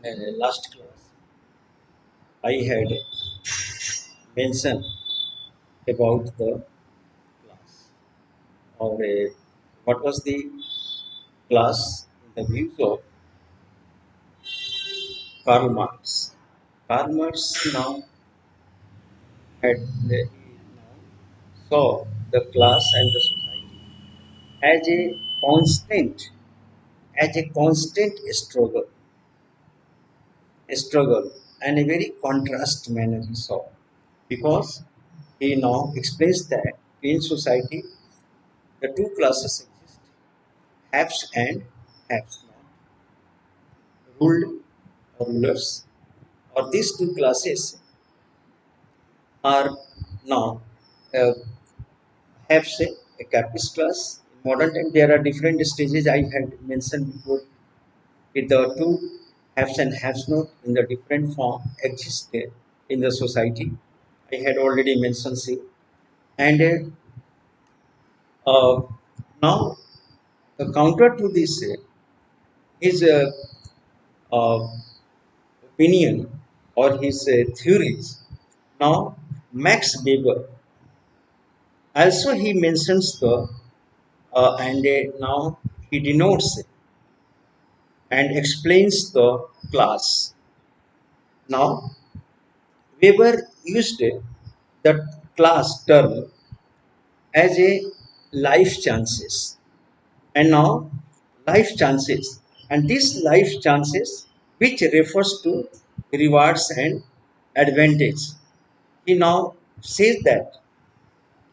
last class, I had mentioned about the class, or what was the class in the views of Karl Marx. Karl Marx now had saw the class and the society as a constant struggle, and a very contrast manner he saw, because he now explains that in society the two classes exist: haves and haves not, ruled or rulers. Or these two classes are now uh, haves a capitalist class. In modern time, there are different stages I had mentioned before, with the two haves and haves not in the different form exist in the society. I had already mentioned it. And now the counter to this is uh, opinion or his theories. Now, Max Weber also he mentions the and now he denotes and explains the class. Now, Weber used the class term as a life chances, and now life chances, and these life chances which refers to rewards and advantage. He now says that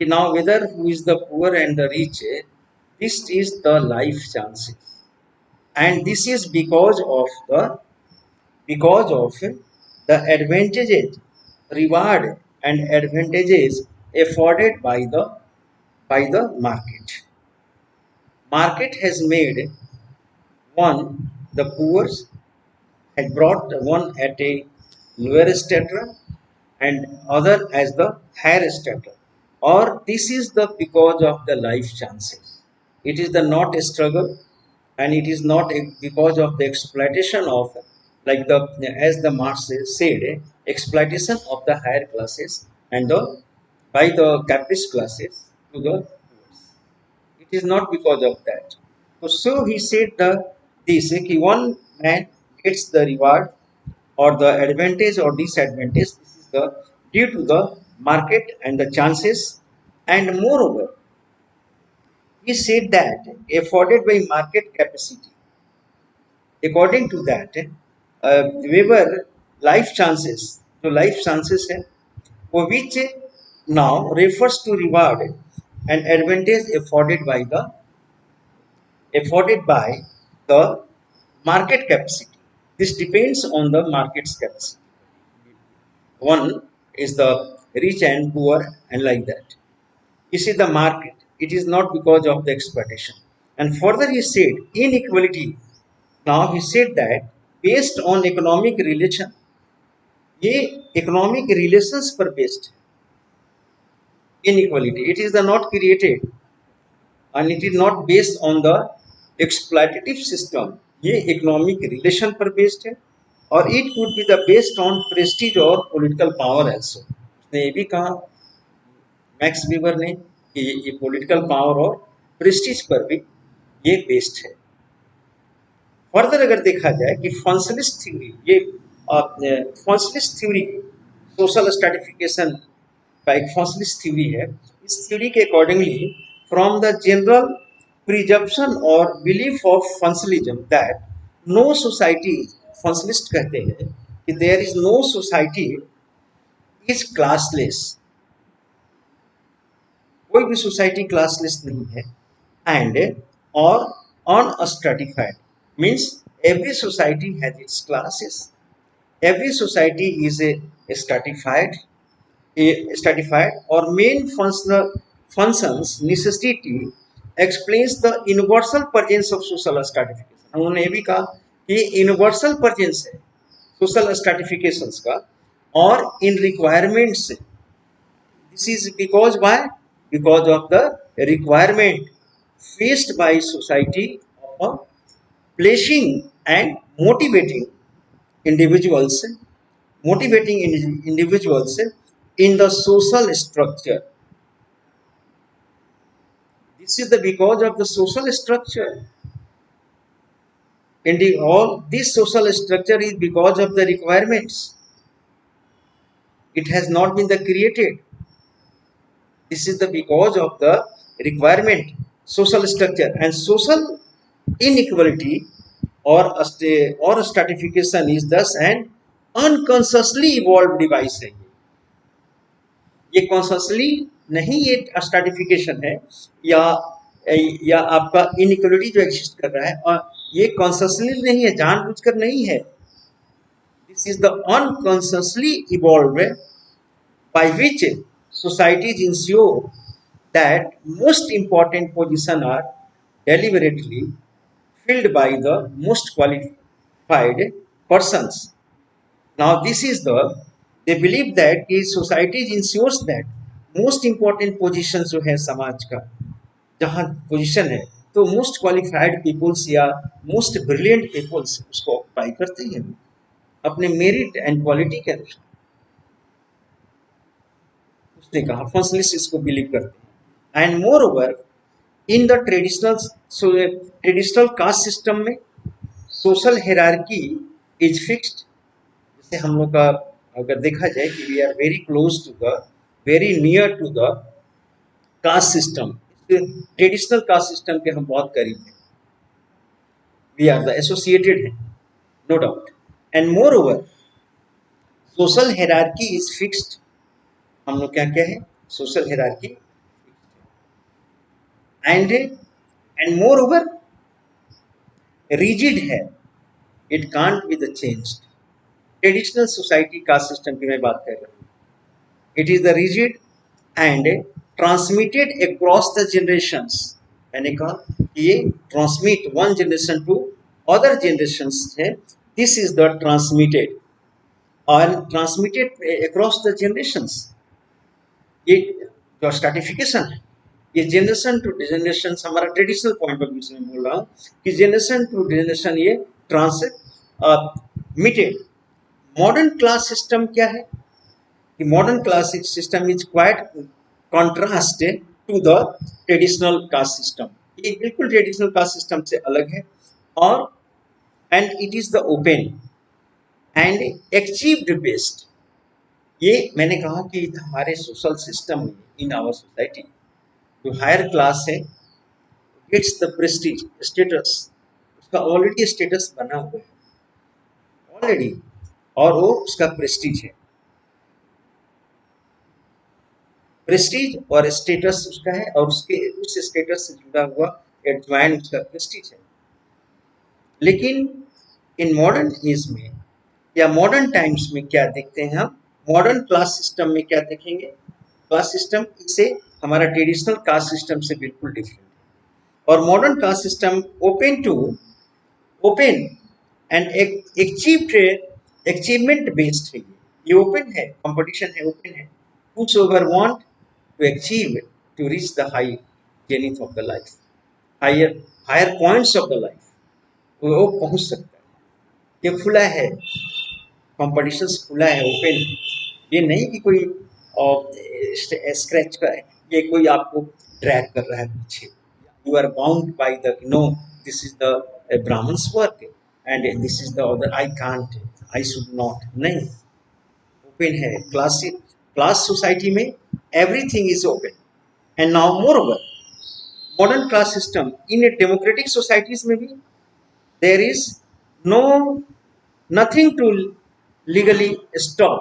now whether who is the poor and the rich, this is the life chances, and this is because of the advantages, reward and advantages afforded by the market has made one the poor, had brought one at a lower status and other as the higher status, or this is the because of the life chances. It is the not a struggle, and it is not because of the exploitation of, like the as the Marx said, exploitation of the higher classes and the by the capitalist classes to the poor. It is not because of that. So he said this, one man gets the reward or the advantage or disadvantage. This is the due to the market and the chances, and moreover, he said that afforded by market capacity. According to that, Weber life chances, for which now refers to reward and advantage afforded by the market capacity. This depends on the market's capacity. One is the rich and poor, and like that. You see, the market, it is not because of the exploitation. And further, he said inequality. Now, he said that based on economic relation, ये economic relations पर based inequality. It is the not created, and it is not based on the exploitative system. ये economic relation पर based है, और it could be the based on prestige or political power also. उसने ये भी कहा max वीबर ने कि ये पॉलिटिकल पावर और प्रेस्टीज पर भी ये बेस्ड है. फर्दर अगर देखा जाए कि फंक्शनलिस्ट थ्योरी, ये फंक्शनलिस्ट थ्योरी सोशल स्ट्रैटिफिकेशन का एक फंक्शनलिस्ट थ्योरी है. इस थ्योरी के accordingly from the general presumption और belief of functionalism that no society, functionalist कहते हैं कि there is no society is classless, कोई भी सोसाइटी क्लासलेस नहीं है, एंड और unstratified means every society has its classes, every society is a stratified or main functions necessity explains the universal presence of social stratification. उन्होंने ये भी कहा कि यूनिवर्सल प्रेजेंस है सोशल स्ट्रैटिफिकेशंस का, और इन requirements, this is because why? Because of the requirement faced by society of placing and motivating individuals, motivating individuals in the social structure. This is the because of the social structure. And all this social structure is because of the requirements. It has not been the created. This is the because of the requirement, social structure and social inequality or stratification is thus an unconsciously evolved device है. ये consciously नहीं ये stratification है या या आपका inequality जो exist कर रहा है और ये कॉन्शियसली नहीं है, जानबूझकर नहीं है. This is the unconsciously evolve by which societies ensure that most important positions are deliberately filled by the most qualified persons. Now, this is they believe that कि societies ensures that most important positions जो है समाज का जहाँ position है तो most qualified peoples या most brilliant peoples उसको ऑक्युपाई करते हैं अपने मेरिट एंड क्वालिटी के अनुसार. उसने कहा फंक्शनलिस्ट इसको बिलीव करते हैं. And moreover in the traditional caste system में सोशल हायरार्की इज फिक्स्ड. जैसे हम लोग का अगर देखा जाए कि we are very close to the very near to the caste system, traditional caste system के हम बहुत करीब हैं. वी आर द एसोसिएटेड हैं, no doubt. And moreover social hierarchy is fixed. हम लोग क्या क्या है social hierarchy and moreover rigid है, it can't be the changed. Traditional society caste system की मैं बात कर रहा हूँ. It is the rigid and transmitted across the generations. मैंने कहा ये transmit one generation to other generations है. दिस इज द ट्रांसमिटेड और ट्रांसमिटेड अक्रॉस द जनरेशंस. ये जो स्ट्रैटिफिकेशन है ये जनरेशन टू जनरेशन हमारा ट्रेडिशनल पॉइंट ऑफ व्यू से मैं बोल रहा हूँ कि जनरेशन टू जनरेशन ये ट्रांसमिटेड. मॉडर्न क्लास सिस्टम क्या है कि modern class system is quite contrast to the traditional caste system. ये बिल्कुल ट्रेडिशनल कास्ट सिस्टम से अलग है और and it is the open and achieved based. ये मैंने कहा कि हमारे सोशल सिस्टम में इन आवर सोसाइटी जो हायर क्लास है गेट्स द प्रेस्टीज स्टेटस. उसका ऑलरेडी स्टेटस बना हुआ है ऑलरेडी और वो उसका प्रेस्टीज है. प्रेस्टीज और स्टेटस उसका है और उसके उस स्टेटस से जुड़ा हुआ एडवाइन उसका प्रेस्टीज है. लेकिन इन मॉडर्न एज में या मॉडर्न टाइम्स में क्या देखते हैं हम, मॉडर्न क्लास सिस्टम में क्या देखेंगे, क्लास सिस्टम से हमारा ट्रेडिशनल कास्ट सिस्टम से बिल्कुल डिफरेंट है. और modern caste system open and achievement based है. ये ओपन है, कंपटीशन है, ओपन है. whosoever want to achieve to reach the high zenith of the life, higher points of the life, वो पहुंच सकता है. ये खुला है, कंपटीशन खुला है, ओपन है. ये नहीं कि कोई स्क्रैच का है, ये कोई आपको ड्रैग कर रहा है पीछे. You are bound by the no this is the Brahmins work and this is the other, I can't, I should not. नहीं, ओपन है. क्लास सोसाइटी में everything is open. And now moreover modern class system in a democratic societies में भी there is nothing to legally stop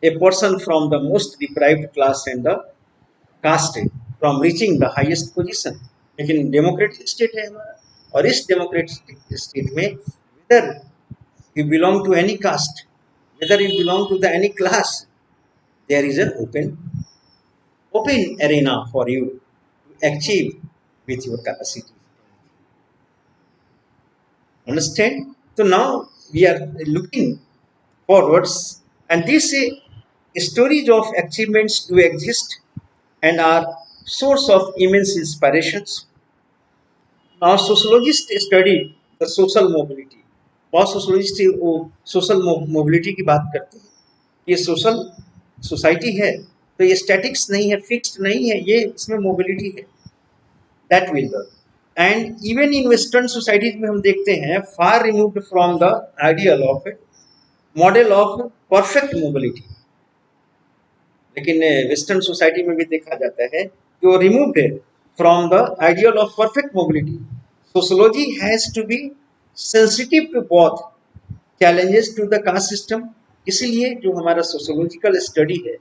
a person from the most deprived class and the caste from reaching the highest position. लेकिन democratic state है हमारा और इस democratic state में whether you belong to any caste, whether you belong to the any class, there is an open arena for you to achieve with your capacity. Understand? So now we are looking forwards and these stories of achievements do exist and are source of immense inspirations. Now sociologists study the social mobility बहुत socialist वो social mobility की बात करते हैं। ये social society है तो ये स्टैटिक्स नहीं है, फिक्स्ड नहीं है, ये इसमें मोबिलिटी है। That will work. And even in western societies में हम देखते हैं far removed from the ideal of model of perfect mobility. लेकिन वेस्टर्न सोसाइटी में भी देखा जाता है कि वो रिमूव्ड है from the ideal of perfect mobility. Sociology has to be sensitive to both challenges to the caste system. इसीलिए जो हमारा सोशोलॉजिकल स्टडी है,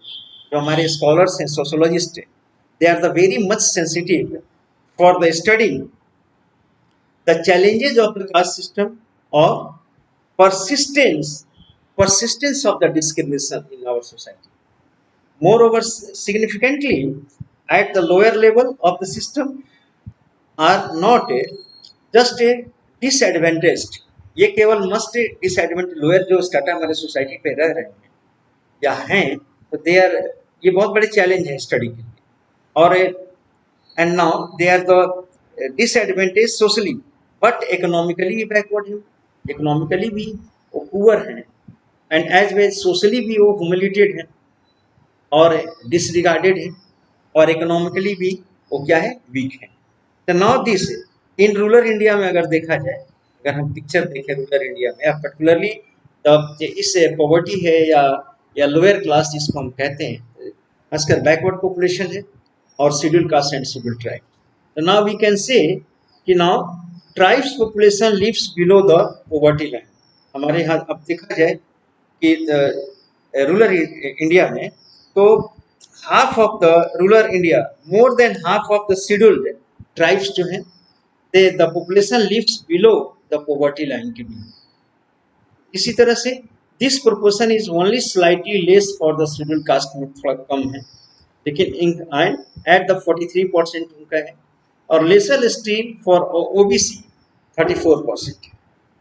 जो हमारे स्कॉलर्स हैं, सोशोलॉजिस्ट हैं, they are the very much sensitive for the studying the challenges of the caste system or persistence of the discrimination in our society. Moreover, significantly at the lower level of the system are not just a disadvantaged, ये केवल must disadvantage lower जो strata हमारे society पे रह रहे हैं या हैं, तो दे आर, ये बहुत बड़े चैलेंज है स्टडी के लिए। और and now they are the disadvantaged socially but economically backward है, economically भी वो poor हैं and as well socially भी वो humiliated हैं और disregarded हैं और economically भी वो क्या है, weak हैं। तो now this in rural India में अगर देखा जाए, अगर हम पिक्चर देखें रूरल इंडिया में पर्टिकुलरली इस पॉवर्टी है या लोअर क्लास जिसको हम कहते हैं, खासकर बैकवर्ड पॉपुलेशन है और schedule caste and schedule tribe. तो नाउ वी कैन से कि now tribes population lives below the poverty line. हमारे यहाँ अब देखा जाए कि रूरल इंडिया में तो half of the rural India, more than half of the scheduled tribes जो हैं, the population lives below the poverty line के बिलो। इसी तरह से this proportion is only slightly less for the schedule caste में थोड़ा कम है, लेकिन एट द 43% उनका है और lesser still for OBC 34%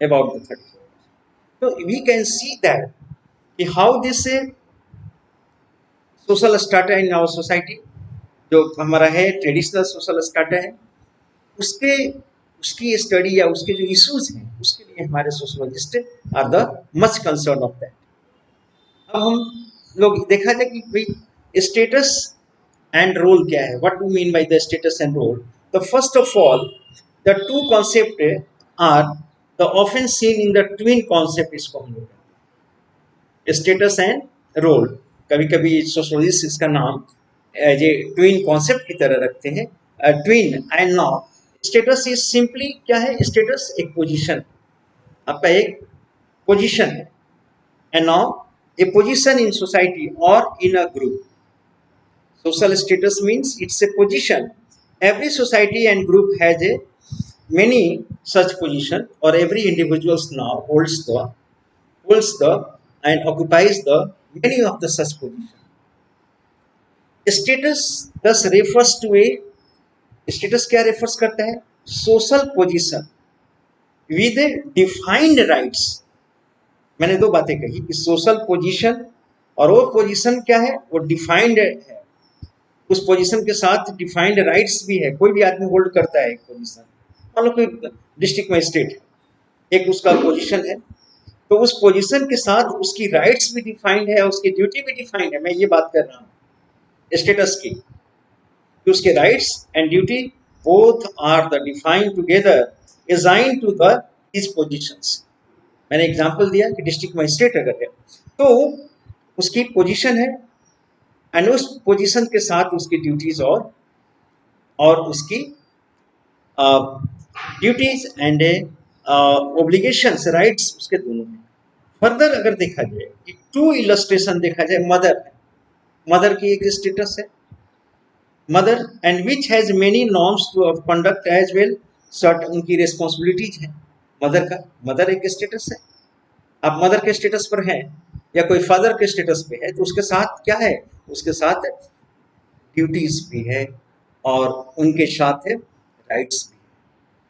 about the 34%। तो वी कैन सी दैट कि how this social strata in our society, जो हमारा है ट्रेडिशनल सोशल स्टाटा है, उसकी स्टडी या उसके जो इश्यूज हैं उसके लिए हमारे sociologist are the much concern of that. अब हम लोग देखा जाए कि भाई स्टेटस and role क्या है, what do you mean by the status and role? The first of all, the two concept are the often seen in the twin concept इसको हम लोग कहते हैं, status and role। कभी कभी सोशोलॉजिस्ट इसका नाम एज ए ट्विन कॉन्सेप्ट की तरह रखते हैं, twin. And now status is simply क्या है, स्टेटस एक पोजीशन, आपका एक पोजीशन है। And now a position in society और in a group. Social status means it's a position. Every society and group has a many such position, or every individual now holds the and occupies the many of the such position. Status thus refers to a status क्या refers करता है, social position with a defined rights। मैंने दो बातें कही कि social position और वो पोजीशन क्या है, वो डिफाइंड है, उस पोजीशन के साथ डिफाइंड राइट्स भी है। कोई भी आदमी होल्ड करता है एक पोजीशन, मान लो कोई डिस्ट्रिक्ट मजिस्ट्रेट है, एक उसका पोजीशन है, तो उस पोजीशन के साथ उसकी राइट्स भी डिफाइंड है, उसकी ड्यूटी भी डिफाइंड है। मैं ये बात कर रहा हूँ स्टेटस की, कि उसके rights and duty both are the defined together assign to the his positions. मैंने एग्जांपल दिया कि डिस्ट्रिक्ट मजिस्ट्रेट अगर है तो उसकी पोजीशन है एंड उस पोजीशन के साथ उसकी ड्यूटीज और उसकी ड्यूटीज एंड ओब्लिगेशंस, राइट्स उसके दोनों हैं। फर्दर अगर देखा जाए कि टू इलस्ट्रेशन देखा जाए, मदर है, मदर की एक स्टेटस है, mother and which has many norms to of conduct as well, सर्ट उनकी रिस्पॉन्सिबिलिटीज है। मदर का, मदर एक स्टेटस है। आप मदर के स्टेटस पर हैं या कोई फादर के स्टेटस पे है तो उसके साथ क्या है, उसके साथ ड्यूटीज भी है और उनके साथ है राइट्स भी है,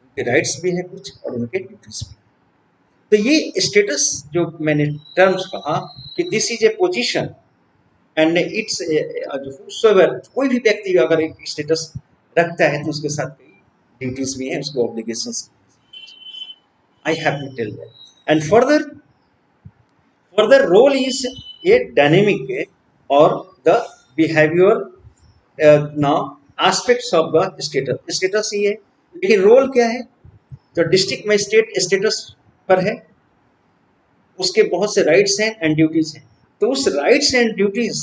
उनके राइट्स भी है कुछ और उनके ड्यूटीज भी। तो ये स्टेटस जो मैंने टर्म्स कहा कि this is a position and it's कोई भी व्यक्ति अगर एक स्टेटस रखता है तो उसके साथ कई ड्यूटीज भी हैं, उसको obligations. I have to tell that And further role is a dynamic or the behavior now aspects of the status ही है, लेकिन रोल क्या है? जो डिस्ट्रिक्ट मजिस्ट्रेट स्टेटस पर है उसके बहुत से राइट्स हैं एंड ड्यूटीज हैं, तो उस rights and duties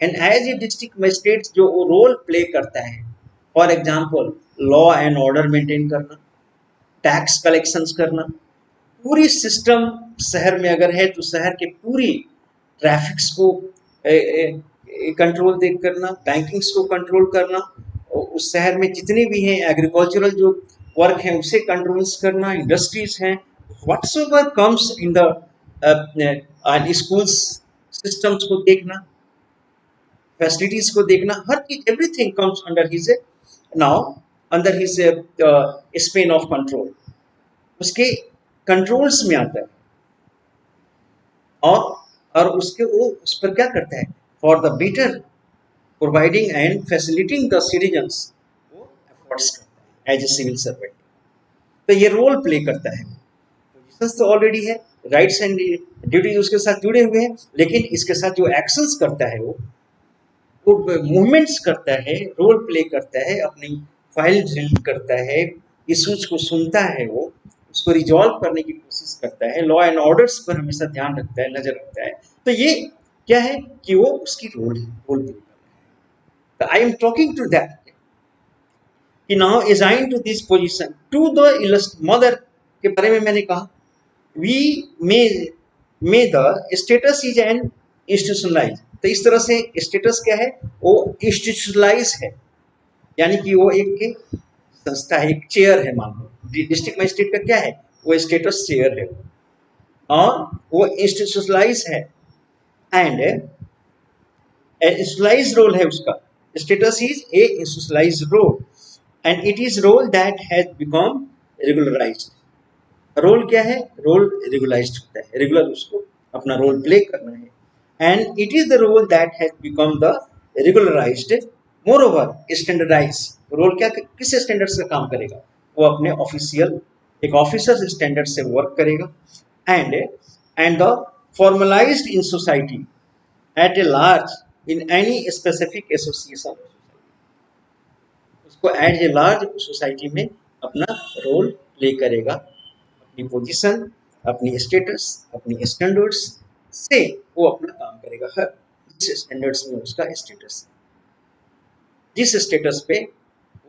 and as a district magistrate जो रोल प्ले करता है, for example law and order maintain करना, टैक्स कलेक्शंस करना, पूरी सिस्टम शहर में अगर है तो शहर के पूरी ट्रैफिक्स को कंट्रोल देख करना, बैंकिंग्स को कंट्रोल करना, और उस शहर में जितने भी हैं एग्रीकल्चरल जो वर्क है उसे कंट्रोल्स करना, इंडस्ट्रीज हैं, whatsoever comes in the schools systems को देखना, फैसिलिटीज को देखना, हर चीज everything comes under his now under his span of control, उसके कंट्रोल्स में आता है। और उसके वो उस पर क्या करता है? For the better providing and facilitating the citizens वो एफर्ट्स करता है एज ए सिविल सर्वेंट। तो ये रोल प्ले करता है। पोजीशंस तो ऑलरेडी है, राइट्स एंड ड्यूटीज उसके साथ जुड़े हुए हैं, लेकिन इसके साथ जो एक्शंस करता है वो मूवमेंट्स करता है, रोल प्ले करता है, अपनी फाइल रीड करता है, इश्यूज को सुनता है, वो उसको रिजॉल्व करने की कोशिश करता है, लॉ एंड ऑर्डर्स पर हमेशा ध्यान रखता है, नजर रखता है। तो ये क्या है कि वो उसकी रोल प्ले कर रहा है। तो I am talking to that कि now assign to this position to the illustrate mother के बारे में मैंने कहा, we may the status is an institutionalize. तो इस तरह से स्टेटस क्या है? वो इंस्टीट्यूशनलाइज है, यानी कि वो एक संस्था है, एक चेयर है। मान लो डिस्ट्रिक्ट मजिस्ट्रेट का क्या है? वो स्टेटस चेयर है और वो इंस्टीट्यूशनलाइज है एंड इंस्टीट्यूशनलाइज रोल है उसका। Status is a institutionalize role and it is role that has become regularized. Role क्या है? रोल रेगुलाइज्ड होता है, रेगुलर उसको अपना रोल प्ले करना है, and it is the role that has become the regularized, moreover standardize. Role क्या किस स्टैंडर्ड से काम करेगा? वो अपने ऑफिशियल एक ऑफिसर स्टैंडर्ड से वर्क करेगा and the formalised in society at a large in any specific association, उसको एट ए लार्ज सोसाइटी में अपना रोल प्ले करेगा, अपनी पोजीशन, अपनी स्टेटस, अपनी स्टैंडर्ड्स से वो अपना काम करेगा। हर जिस स्टैंडर्ड्स में उसका स्टेटस, जिस स्टेटस पे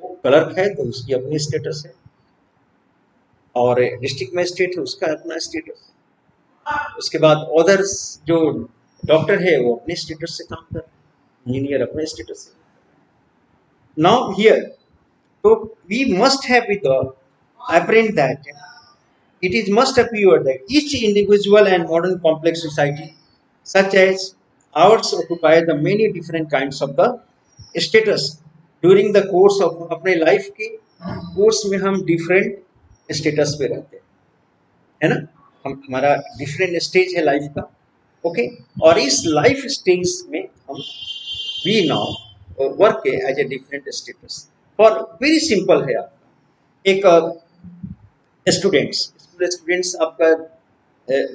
वो क्लर्क है तो उसकी अपनी स्टेटस है, और डिस्ट्रिक्ट मजिस्ट्रेट है उसका अपना स्टेटस, उसके बाद अदर्स जो डॉक्टर है वो अपने स्टेटस से काम कर रहे हैं, इंजीनियर अपने स्टेटस से। नाउ हियर तो we must have with apparent that it is must appear that each individual and modern complex society such as ours occupy the many different kinds of the status during the course of अपने life के course में हम different status पे रहते हैं, है ना? हमारा डिफरेंट स्टेज है लाइफ का, ओके। और इस लाइफ स्टेज में हम we now work as a different status. और वेरी सिंपल है आपका एक स्टूडेंट्स आपका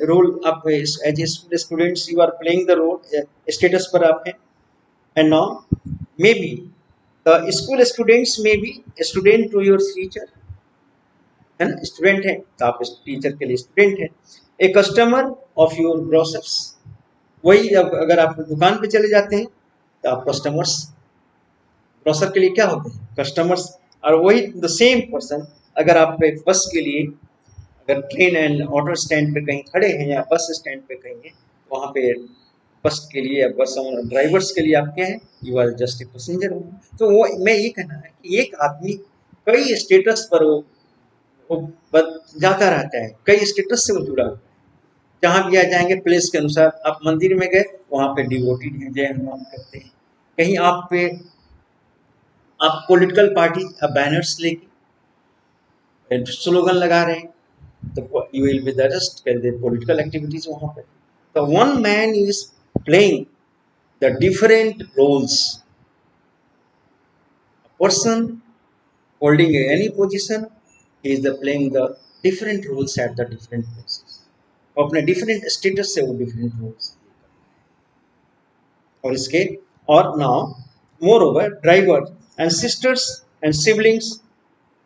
रोल, आप as a students you are playing the role, status पर आप हैं, and now may be the school students may be student to your teacher, है ना? स्टूडेंट है तो आप टीचर के लिए स्टूडेंट है। A customer of your grocers, वही अगर आप दुकान पे चले जाते हैं तो आप कस्टमर्स, ग्रोसर के लिए क्या होते हैं? कस्टमर्स। और वही द सेम पर्सन अगर आप बस के लिए, अगर ट्रेन एंड ऑटो स्टैंड पे कहीं खड़े हैं या बस स्टैंड पे कहीं हैं, वहाँ पे बस के लिए या बस ड्राइवर्स के लिए आप क्या है? You are just a passenger. तो वो मैं ये कहना है कि एक आदमी कई स्टेटस पर वो जाता रहता है, कई स्टेटस से वो जुड़ा हुआ है। जहाँ भी आ जाएंगे प्लेस के अनुसार, आप मंदिर में गए वहाँ पे डिवोटी हैं, जय हनुमान करते हैं, कहीं आप पे आप पॉलिटिकल पार्टी बैनर्स लेके स्लोगन लगा रहे हैं तो you will be just political activities वहाँ पे। तो one man is playing the different roles, person holding any position, he is playing the different roles at the different places. और अपने डिफरेंट स्टेटस से वो डिफरेंट रोल्स और इसके और now more over driver and sisters and siblings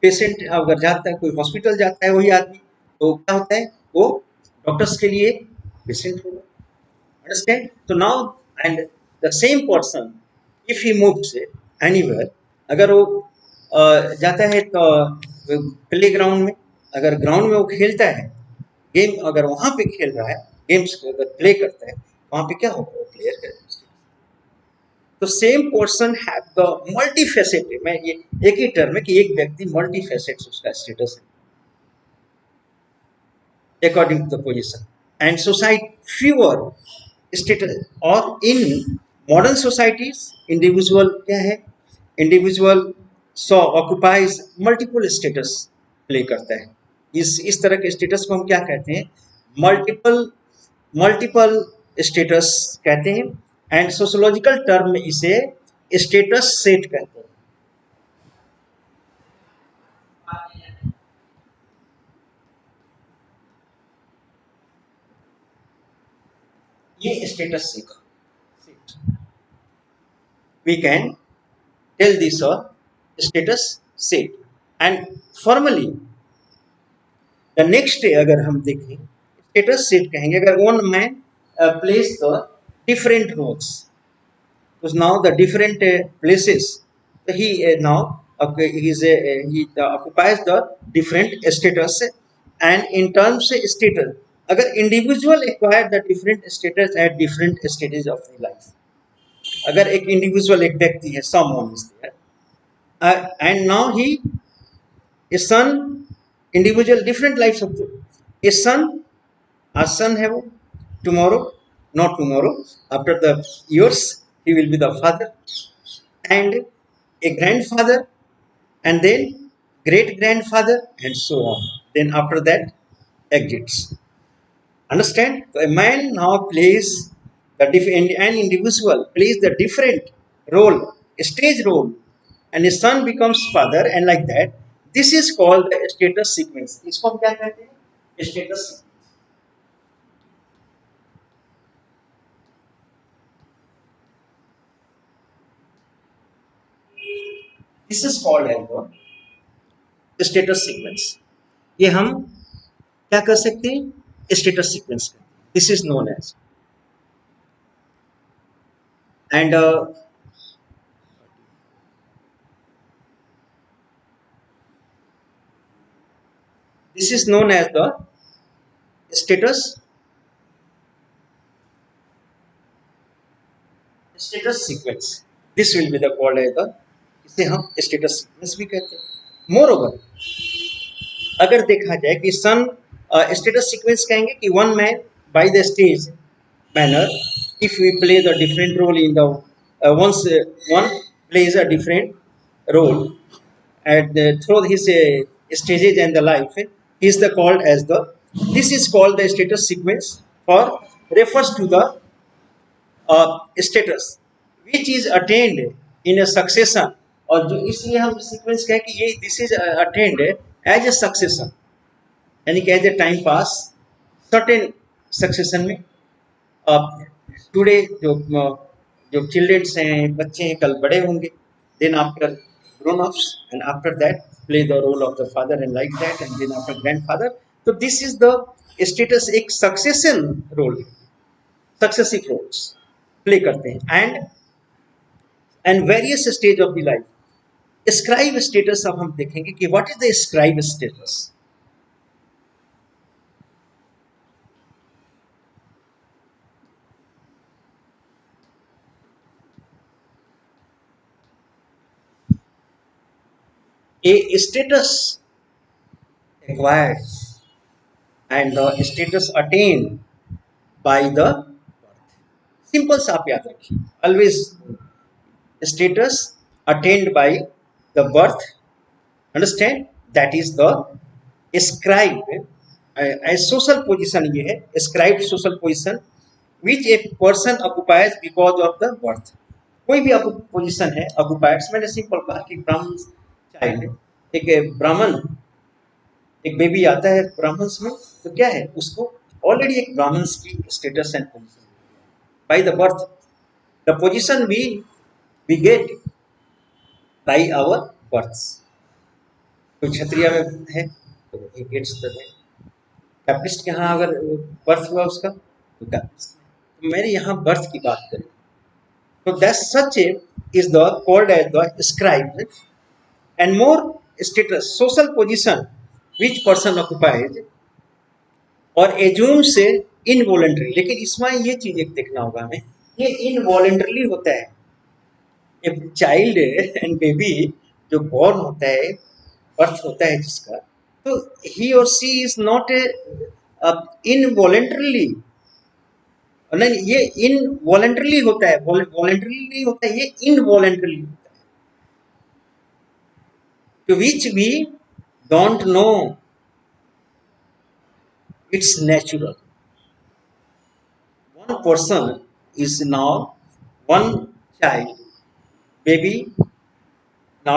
patient अगर जाता है कोई हॉस्पिटल जाता है वही आदमी तो क्या होता है वो डॉक्टर्स के लिए पेशेंट होगा understand so now and the same person if he moves anywhere अगर वो जाता है तो प्ले ग्राउंड में अगर ग्राउंड में वो खेलता है गेम अगर वहां पे खेल रहा है गेम्स अगर प्ले करता है वहां पे क्या होगा वो प्लेयर का तो same person have the multi faceted मैं ये एक ही टर्म है कि एक व्यक्ति मल्टी फेसेट्स उसका स्टेटस है according to the position and society fewer status और इन मॉडर्न सोसाइटीज इंडिविजुअल क्या है individual so occupies multiple status play करता है इस तरह के स्टेटस को हम क्या कहते हैं मल्टीपल मल्टीपल स्टेटस कहते हैं एंड सोशियोलॉजिकल टर्म में इसे स्टेटस सेट कहते हैं ये status set we can tell this status set and formally the next day अगर हम देखें स्टेटस सेट कहेंगे अगर one man plays the different roles because now the different places he now okay, he occupies the different status and in terms of status अगर individual acquire the different status at different stages of the life अगर एक individual एक व्यक्ति है someone is there and now he a son individual different lives of the a son a son है वो tomorrow not tomorrow after the years he will be the father and a grandfather and then great grandfather and so on then after that exits understand so a man now plays an individual plays the different role stage role and a son becomes father and like that this is called the status sequence इसको हम क्या कहते हैं status sequence this is called as status sequence ये हम क्या कर सकते हैं status sequence this is known as and this is known as the status sequence this will be the called as the इसे हम स्टेटस सीक्वेंस भी कहते हैं मोर ओवर अगर देखा जाए कि सन स्टेटस सीक्वेंस कहेंगे कि one man by the stage manner if we play the different role in the once one plays a different role at through his stages and the life he is the called as the this is called the status sequence or refers to the status which is attained in a succession और जो इसलिए हम sequence कहें कि ये this is attend as a succession यानी कि as a time pass certain succession में टुडे जो जो चिल्ड्रंस हैं बच्चे हैं कल बड़े होंगे then after grown ups and after that play the role of the father and like that and then after grandfather तो दिस इज द स्टेटस एक succession role successive roles play करते हैं and various stage of the life scribe status अब हम देखेंगे कि what is the scribe status a status acquired and the status attained by the simple सा आप याद रखिए always status attained by the birth understand that is the ascribed a social position ये है ascribed social position which a person occupies because of the birth कोई भी position है occupies मैंने सिंपल कहा कि ब्राह्मण चाइल्ड एक ब्राह्मण एक बेबी आता है ब्राह्मण्स में तो क्या है उसको ऑलरेडी एक ब्राह्मण्स की status and position by the birth, the position we get by our birth. कोई क्षत्रिय में है तो ही गेट्स द कैपिटलिस्ट के यहाँ अगर बर्थ हुआ उसका तो कैपिटलिस्ट। तो मेरे यहाँ बर्थ की बात करें तो that such is the called as the scribe and more status social position which person occupies और एज्यूम से इनवॉलेंट्री। लेकिन इसमें ये चीज एक देखना होगा हमें, ये इनवॉलेंट्रली होता है। ए चाइल्ड एंड बेबी जो बॉर्न होता है, बर्थ होता है जिसका, तो ही और सी इज नॉट ए इनवॉलेंट्रली, नहीं ये इनवॉलेंट्रली होता है, वॉलेंट्रली नहीं होता है, ये इनवॉलेंट्रली होता है, to which we don't know it's natural. One person is now one child, baby. Now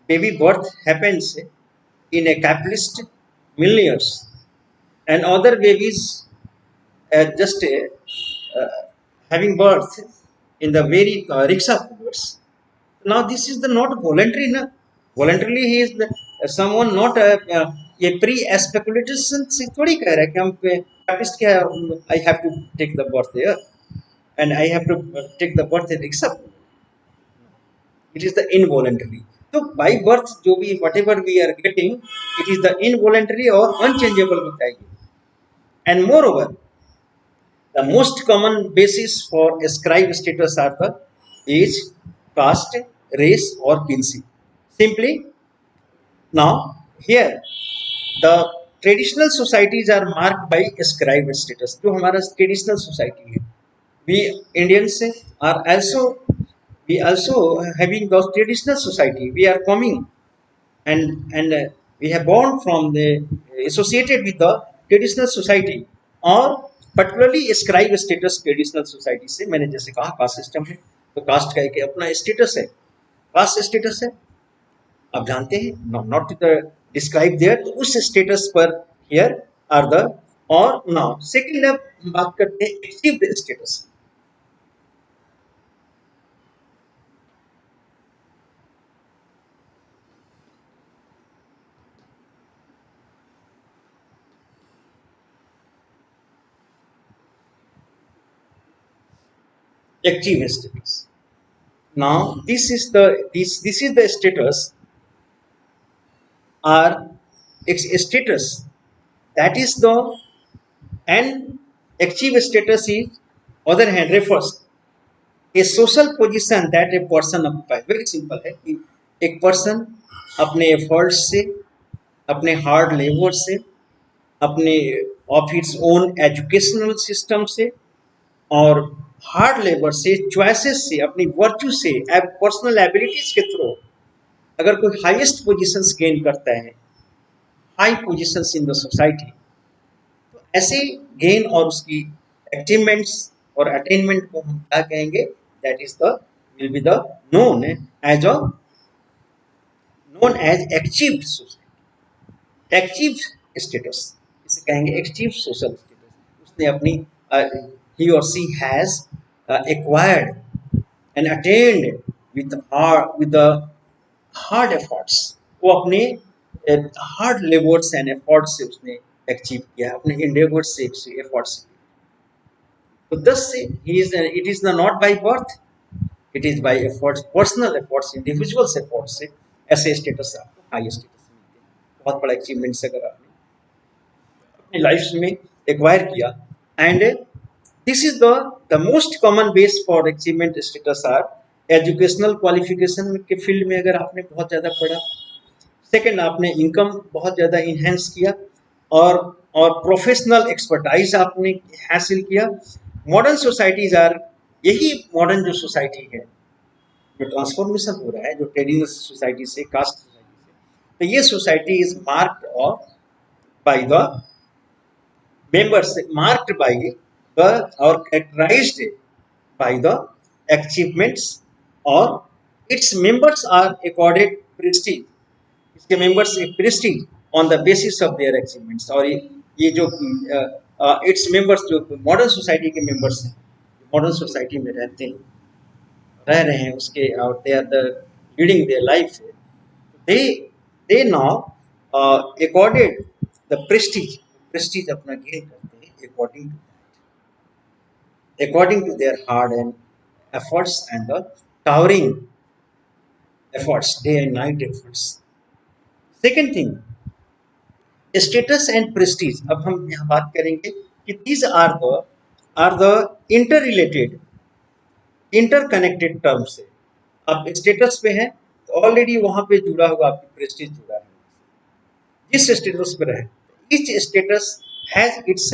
baby birth happens in a capitalist millions, and other babies just having birth in the very rickshaw pullers. Now this is the not voluntary, na? Voluntarily he is the, someone not ये pre speculation से थोड़ी कह रहा है कि हम capitalist क्या, I have to take the birth there and I have to take the birth in except, it is the involuntary. तो बाय बर्थ जो भी whatever we are getting, it is the involuntary और unchangeable होता है। And moreover the most common basis for ascribe status are the age, caste, race or kinship. Simply now here the traditional societies are marked by ascribe status। जो हमारा traditional society है, we Indians are also having those traditional society, we are coming and we have born from the associated with the traditional society और particularly ascribe status traditional society से। मैंने जैसे कहा caste system है तो cast का एक अपना स्टेटस है, कास्ट स्टेटस है, आप जानते हैं, नॉट द डिस्क्राइब देयर, तो उस स्टेटस पर हियर आर द। और नाउ सेकंड हम बात करते हैं achieved status. achieved status, now this is the status or status that is the, and achieved status is other hand refers a social position that a person occupies। Very simple है कि एक person अपने effort से, अपने hard labour से, अपने of its own educational system से और हार्ड लेबर से, चॉइसेस से, अपनी वर्च्यू से, पर्सनल एबिलिटीज के थ्रू अगर कोई हाईएस्ट पोजीशंस गेन करता है, high positions in the society, तो ऐसे गेन और उसकी अचीवमेंट्स और अटेनमेंट को हम क्या कहेंगे, that is the will be the known as achieved society, achieved status, इसे कहेंगे अचीव्ड सोशल स्टेटस। उसने अपनी he or she has acquired and attained with the hard efforts, वो अपने हार्ड लेवर्स एंड एफर्ट से उसने अचीव किया, अपने इंडेवर्स से, एफर्ट से। तो दस से it is not by birth, it is by efforts, personal efforts, individuals efforts से ऐसे स्टेटस आपको हाई स्टेटस मिलते हैं। बहुत बड़ा अचीवमेंट्स अगर आपने अपनी लाइफ में एक्वायर किया। And this is the most common base for achievement status are educational qualification के फील्ड में अगर आपने बहुत ज़्यादा पढ़ा, सेकंड आपने इनकम बहुत ज़्यादा इन्हेंस किया और प्रोफेशनल एक्सपर्टाइज आपने हासिल किया। मॉडर्न सोसाइटीज आर, यही मॉडर्न जो सोसाइटी है, जो ट्रांसफॉर्मेशन हो रहा है, जो ट्रेडिशनल सोसाइटी से, कास्ट सोसाइटी से, तो ये सोसाइटी इज मार्क्ड और by the members, marked by the or characterized by the achievements, or its members are accorded prestige, इसके members prestige on the basis of their achievements, और ये जो its members जो modern society के members हैं, modern society में रहते हैं, रह रहे हैं उसके, और they are the leading their life, they they now accorded the prestige, prestige अपना गेन करते हैं according to their hard and efforts and the towering efforts, day and night efforts. Second thing, status and prestige. अब हम यहाँ बात करेंगे कि these are the interrelated, interconnected terms है. आप स्टेटस पे हैं तो ऑलरेडी वहां पे जुड़ा हुआ आपकी प्रेस्टीज जुड़ा है, जिस स्टेटस पे रहे. Each status has its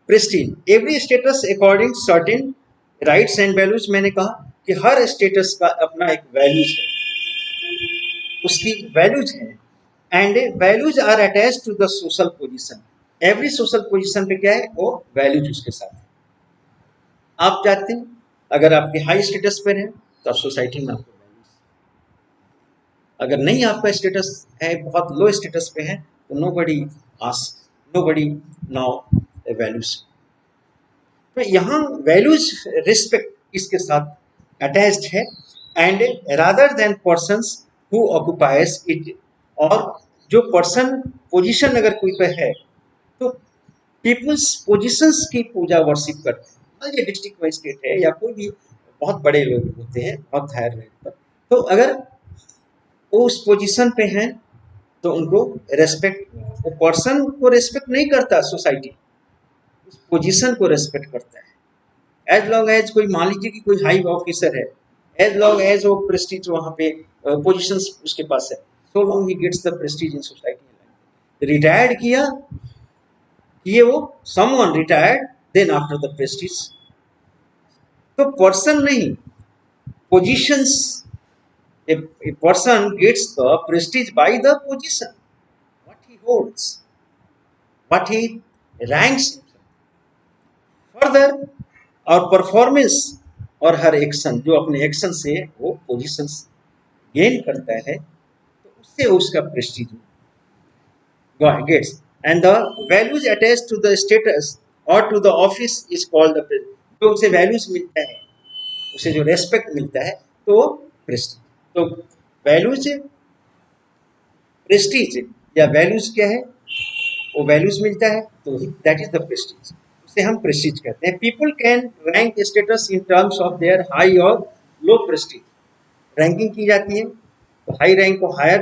prestige. Every status according certain rights and values. मैंने कहा कि हर स्टेटस का अपना एक वैल्यूज है, उसकी वैल्यूज है, and values are attach to the social position. Every social position पे क्या है, वो वैल्यूज उसके साथ है. आप जानते हैं अगर आपके हाई स्टेटस पर हैं तो सोसाइटी में आपको वैल्यूज, अगर नहीं आपका स्टेटस है बहुत लो स्टेटस पे है तो नोबडी नाउ वैल्यूज. तो यहाँ वैल्यूज रिस्पेक्ट इसके साथ अटैच्ड है, and rather than persons who occupies it. और जो पर्सन पोजीशन अगर कोई पे है तो पीपल्स पोजीशंस की पूजा वर्शिप करते हैं. ये डिस्ट्रिक्ट मजिस्ट्रेट है या कोई भी बहुत बड़े लोग होते हैं बहुत हायर रैंक पर, तो अगर वो उस पोजीशन पे हैं तो उनको रेस्पेक्ट, वो पर्सन को रेस्पेक्ट नहीं करता सोसाइटी, उस पोजीशन को रेस्पेक्ट करता है. एज लॉन्ग एज कोई मान लीजिए कि कोई हाई ऑफिसर है, एज लॉन्ग एज वो प्रेस्टीज वहाँ पे पोजीशन उसके पास है, so long he gets the prestige in society. Retired किए वो someone retired, then after the prestige. तो पर्सन नहीं, positions. A person gets the prestige by the position, what he holds, what he ranks himself. Further, और performance और हर action, जो अपने action से वो पोजीशंस गेन करता है तो उससे उसका prestige gets. And the values attach to the status और to the office is called the prestige. जो उसे वैल्यूज मिलता है, उसे जो रेस्पेक्ट मिलता है तो प्रेस्टीज. तो वैल्यूज, प्रेस्टीज या वैल्यूज क्या है, वो वैल्यूज मिलता है तो दैट इज द प्रेस्टीज, उसे हम प्रेस्टीज कहते हैं. People can rank status in terms of their high और लो प्रेस्टीज. रैंकिंग की जाती है तो हाई रैंक को हायर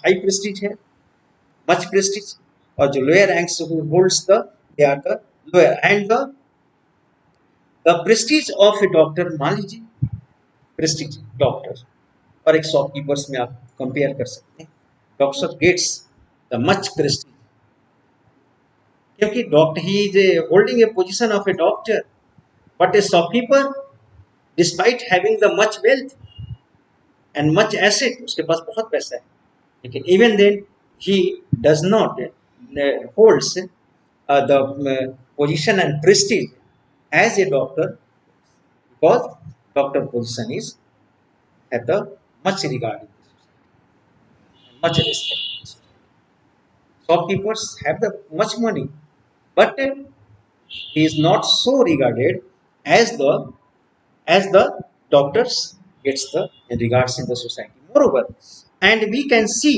हाई प्रेस्टीज है, मच प्रेस्टीज, और जो lower ranks holds the they are the lower. And the prestige of a doctor, मान लीजिए प्रेस्टीज डॉक्टर और एक शॉपकीपर्स में आप कंपेयर कर सकते हैं. Doctor gets the much prestige क्योंकि doctor he is holding a position of a doctor, but a shopkeeper despite having the much wealth and much asset, उसके पास बहुत पैसा है, लेकिन even then he does not holds the position and prestige as a doctor, because doctor position is at the much regard in the society, much respect. Shopkeepers have the much money, but he is not so regarded as the doctors gets the regards in the society. Moreover, and we can see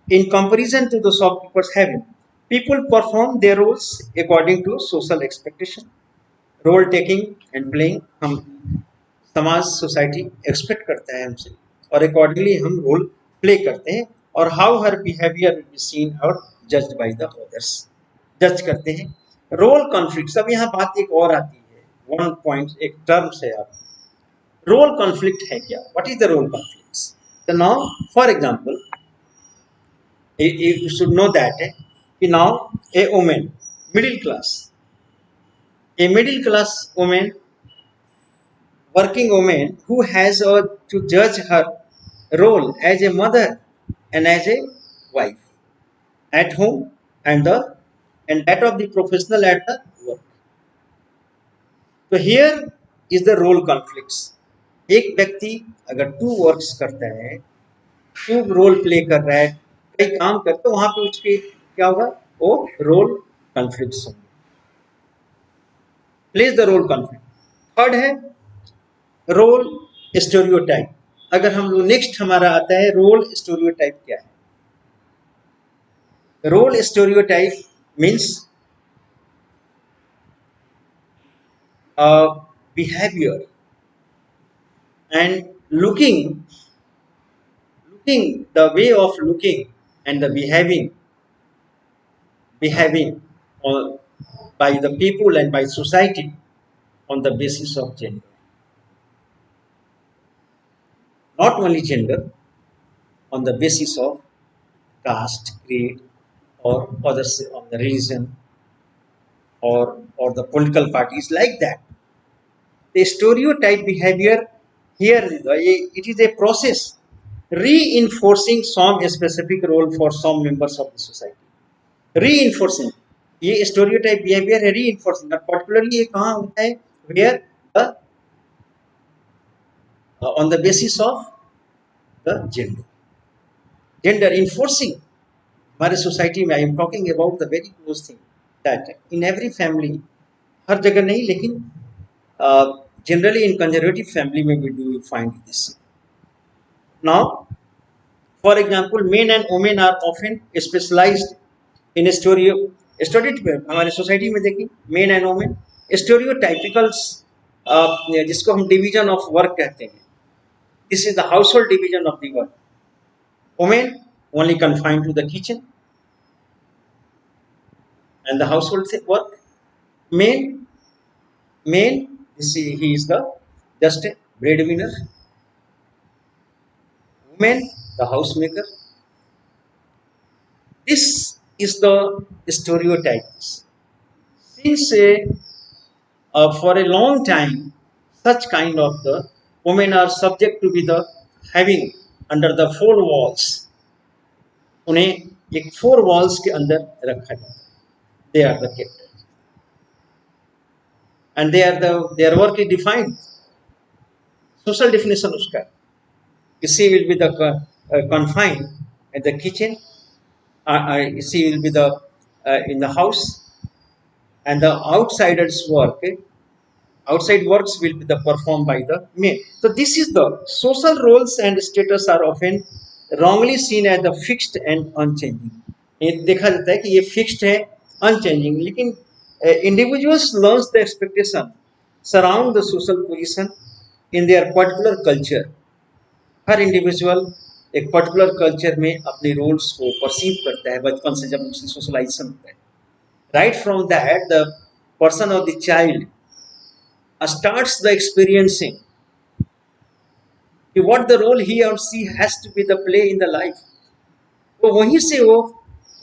in comparison to the shopkeepers having, people perform their roles according to social expectation. Role taking and playing, हम समाज society expect करता है हमसे और accordingly हम role play करते हैं. और how her behaviour will be seen और जज्ड बाय द अदर्स, जज करते हैं. रोल कॉन्फ्लिक्ट, अब यहाँ बात एक और आती है, वन पॉइंट एक टर्म्स है. आप रोल कॉन्फ्लिक्ट है क्या, what is the role conflicts. तो now for example you should know that कि now a women middle class, a middle class woman, working woman who has to judge her role as a mother and as a wife at home and that of the professional at the work. So here is the role conflicts. एक व्यक्ति अगर to works करता है, to role play कर रहा है, कई काम करते, वहां पे उसके क्या होगा, वो रोल conflicts होंगे, plays the role conflict. Third है रोल स्टेरियोटाइप. अगर हम लोग नेक्स्ट हमारा आता है रोल स्टेरियोटाइप. क्या है role stereotype? Means behavior and looking the way of looking and the behaving by the people and by society on the basis of gender. Not only gender, on the basis of caste, creed, or other on the religion, or the political parties, like that. The stereotype behavior here, it is a process reinforcing some specific role for some members of the society. Reinforcing, ये stereotype behavior है reinforcing. और particularly ये कहाँ होता है? Where the on the basis of the gender enforcing. हमारे society में I am talking about the very close thing that in every family, हर जगह नहीं लेकिन generally in conservative family में we do find this. Now, for example, men and women are often specialized in stereotype. हमारे society में देखिए men and women stereotypicals, जिसको हम डिवीजन ऑफ वर्क कहते हैं. This is the household division of the work. Women only confined to the kitchen and the household work. Men, he is the just a breadwinner. Women, the housemaker. This is the stereotypes. Since for a long time, such kind of the women are subject to be the having under the four walls. उन्हें एक four walls के अंदर रखा जाता है. They are the captives, and their work is defined. Social definition उसका. She will be the confined at the kitchen. She will be the in the house, and the outside works will be the performed by the men. So this is the social roles and status are often wrongly seen as the fixed and unchanging. ये देखा जाता है कि ये fixed है, unchanging. लेकिन individuals learns the expectation surround the social position in their particular culture. Her individual एक particular culture में अपने रोल्स को परसीव करता है बचपन से जब उससे सोशलाइजेशन होता है. Right from that the person और the child starts the experiencing what the role he or she has to be the play in the life. तो वहीं से वो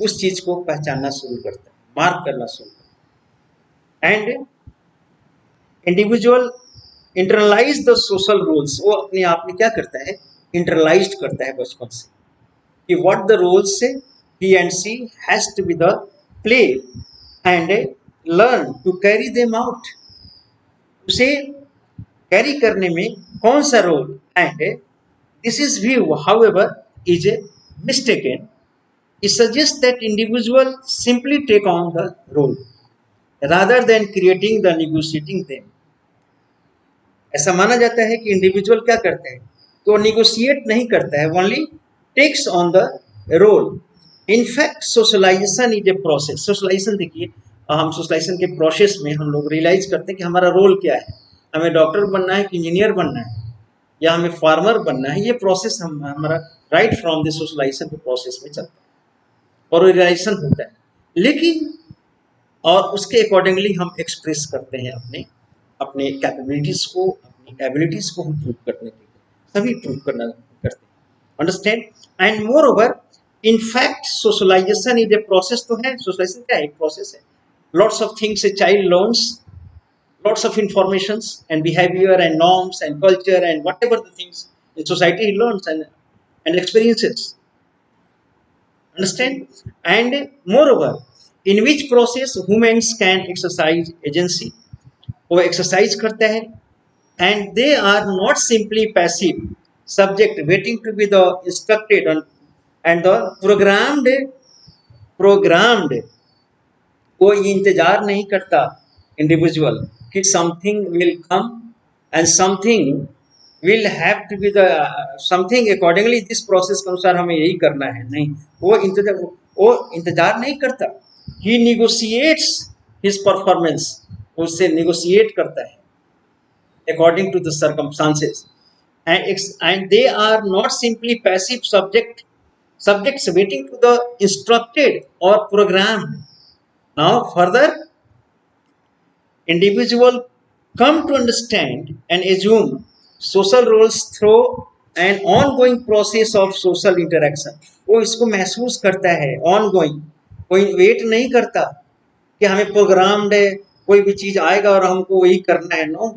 उस चीज को पहचानना शुरू करता है, मार्क करना शुरू करता है. And individual internalise the social roles. वो अपने आप में क्या करता है? इंटरलाइज करता है बचपन से कि व्हाट द रोल्स से he and she has to be the play and learn to carry them out. उसे कैरी करने में कौन सा role. And this is view however is mistaken. It suggests that individual simply take on the role rather than creating the negotiating them. ऐसा माना जाता है कि इंडिविजुअल क्या करता है? तो निगोशिएट नहीं करता है, only takes on the role. In fact socialisation is a process. Socialisation देखिए, हम सोशलाइजेशन के प्रोसेस में हम लोग रियलाइज करते हैं कि हमारा रोल क्या है. हमें डॉक्टर बनना है कि इंजीनियर बनना है या हमें फार्मर बनना है. ये प्रोसेस हमारा राइट फ्रॉम द सोशलाइजेशन के प्रोसेस में चलता है और रियलाइजेशन होता है. लेकिन और उसके अकॉर्डिंगली हम एक्सप्रेस करते हैं अपने कैपेबिलिटीज को, अपनी एबिलिटीज को हम प्रूव करने के लिए सभी प्रूव करना करते हैं. Understand. And moreover in fact socialisation is a process. तो है सोशलाइजेशन क्या है? एक प्रोसेस है. Lots of things a child learns, lots of informations and behavior and norms and culture and whatever the things in society he learns and experiences. Understand? And moreover, in which process humans can exercise agency. वो exercise करते हैं and they are not simply passive subject waiting to be the instructed and the programmed वो ये इंतजार नहीं करता individual कि something will come and something will have to be the something accordingly this process के अनुसार हमें यही करना है, नहीं। वो इंतजार नहीं करता। ही निगोशिएट्स हिज परफॉर्मेंस, उससे निगोशिएट करता है according to the circumstances, and they are not simply passive subjects waiting to the instructed or programmed. Now further, individual come to understand and assume social roles through an ongoing process of social interaction. वो इसको महसूस करता है ongoing, कोई wait नहीं करता कि हमें प्रोग्राम्ड है, कोई भी चीज आएगा और हमको वही करना है, no.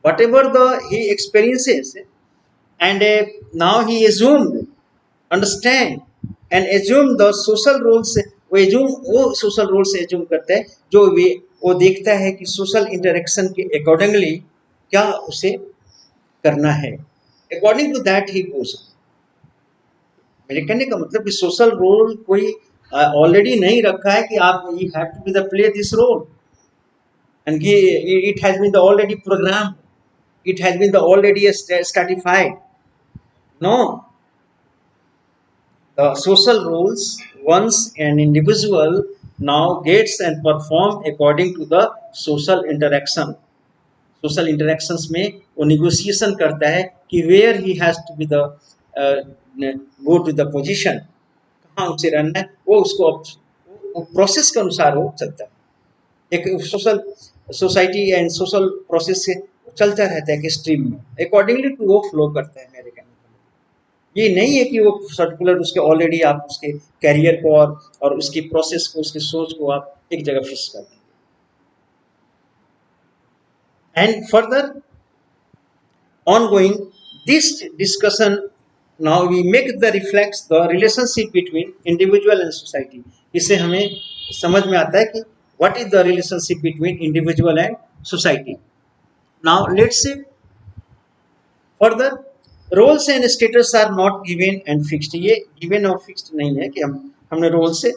whatever the he experiences, and now he assumed, understand and assume the social roles, वो social roles से assume करता है जो वो देखता है कि social interaction के accordingly क्या उसे करना है, according to that he goes। मेरे कहने का मतलब कि सोशल रोल कोई ऑलरेडी नहीं रखा है कि आप you have to be the play this role and it has been the already program, it has been the already stratified. No, the social rules once an individual now gets and perform according to the social interaction. Social interactions में वो negotiation करता है कि where he has to be the go to the position, कहाँ उसे रहना है, वो उसको प्रोसेस के अनुसार वो चलता है। एक social society and social process से चलता रहता है कि स्ट्रीम में अकॉर्डिंगली टू वो फ्लो करता है। मेरे कहने का ये नहीं है कि वो सर्कुलर उसके ऑलरेडी आप उसके कैरियर को और उसकी प्रोसेस को, उसकी सोच को आप एक जगह फिक्स कर देंगे। And further ongoing this discussion, now we make the reflects the relationship between individual and society। इससे हमें समझ में आता है कि what is the relationship between individual and society। now let's say further, roles and status are not given and fixed। ये given और fixed नहीं है कि हमने रोल से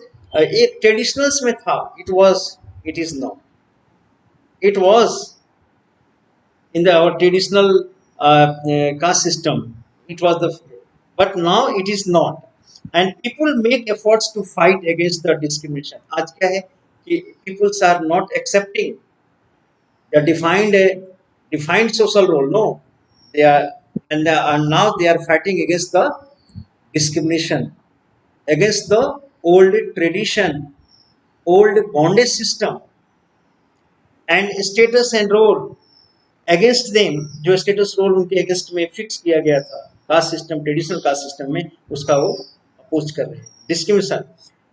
एक ट्रेडिशनल्स में था, it is not, it was in the our traditional caste system, it was the, but now it is not, and people make efforts to fight against the discrimination। आज क्या है कि peoples are not accepting the defined social role, no, they are, and now they are fighting against the discrimination, against the old tradition, old bondage system and status and role against them, जो status role उनके against में fix किया गया था caste system, traditional caste system में, उसका वो oppose कर रहे हैं, discrimination.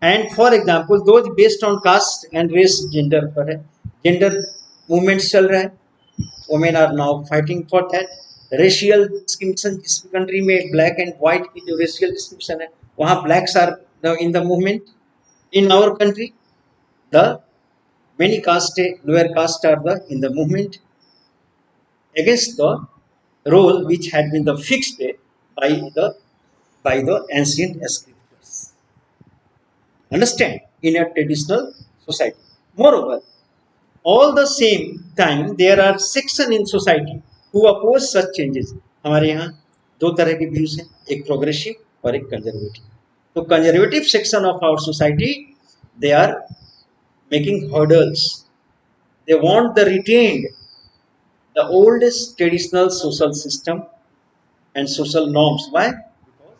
And for example those based on caste and race, gender पर है, जेंडर मूवमेंट्स चल रहा है, women are now fighting for that. Racial discrimination, जिस कंट्री में ब्लैक एंड व्हाइट की जो रेशियल डिस्क्रिमिनेशन है, वहाँ blacks are in the movement. In our country the many caste, lower caste are the in the movement against the role which had been the fixed by the ancient scriptures, understand, in a traditional society। Moreover, all the same time there are sections in society who oppose such changes। हमारे यहाँ दो तरह के views हैं, एक progressive और एक conservative. तो conservative section of our society, they are making hurdles, they want the retained the oldest traditional social system and social norms। Why? Because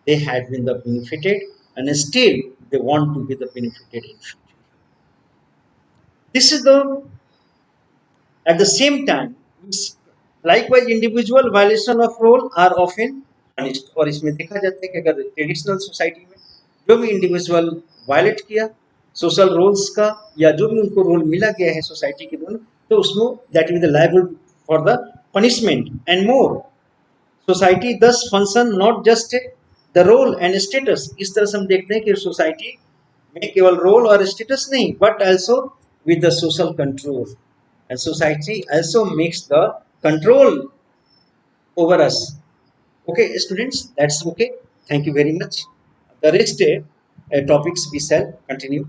they had been the benefited and still they want to be the benefited in future। This is the, at the same time, likewise individual violation of role are often punished। और इसमें देखा जाता है कि अगर traditional society में जो भी इंडिविजुअल वायलेट किया सोशल रोल्स का, या जो भी उनको रोल मिला गया है सोसाइटी के रोल, तो उसमें that is the liable for the punishment and more. Society thus function not just the role and status. इस तरह से हम देखते हैं कि सोसाइटी में केवल रोल और स्टेटस नहीं, but also with the social control, and society also makes the control over us। Okay students, that's okay, thank you very much। The rest topics we shall continue